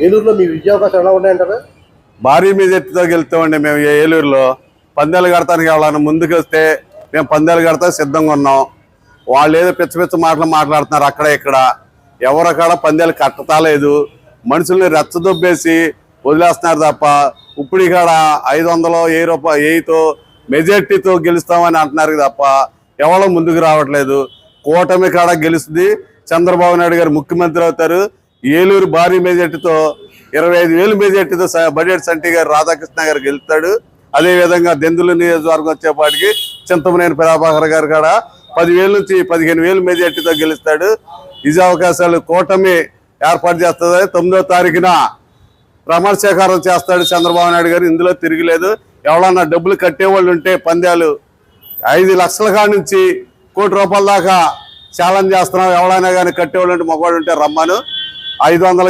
ఏలూరులో మీ విజయ అవకాశాలు ఎలా ఉన్నాయంటారా? భారీ మెజార్టీతో గెలుస్తామండి. మేము ఏలూరులో పందాలు కడతానికి ఎవరైనా ముందుకు వస్తే మేము పందాలు కడతా సిద్ధంగా ఉన్నాం. వాళ్ళు ఏదో పిచ్చ పిచ్చ మాటలు మాట్లాడుతున్నారు అక్కడ ఇక్కడ. ఎవరక్కడ పందాలు కట్టతాలేదు, మనుషుల్ని రెచ్చదొబ్బేసి వదిలేస్తున్నారు తప్ప ఇప్పుడు ఇక్కడ 500 1000 మెజార్టీతో గెలుస్తామని అంటున్నారు తప్ప ఎవరో ముందుకు రావట్లేదు. కూటమి కాడ గెలుస్తుంది, చంద్రబాబు నాయుడు గారు ముఖ్యమంత్రి అవుతారు. ఏలూరు భారీ మెజార్టీతో 25,000 మెజార్టీతో బడ్జెట్ సంటి గారు రాధాకృష్ణ గారు గెలుస్తాడు. అదేవిధంగా దెందులు నియోజకవర్గం వచ్చేపాటికి చింతమనేని ప్రభాకర్ గారు కూడా 10,000 నుంచి 15,000 మెజార్టీతో గెలుస్తాడు. విజయ అవకాశాలు కూటమి ఏర్పాటు చేస్తుంది. 9వ తారీఖున ప్రమాణ స్వీకారం చేస్తాడు చంద్రబాబు నాయుడు గారు. ఇందులో తిరిగిలేదు. ఎవరన్నా డబ్బులు కట్టేవాళ్ళు ఉంటే పందాలు 5 లక్షల కాడ నుంచి ₹1 కోటి దాకా ఛాలెంజ్ చేస్తున్నాం. ఎవరైనా కానీ కట్టేవాళ్ళు ఉంటే మగవాడు ఉంటే రమ్మను. 500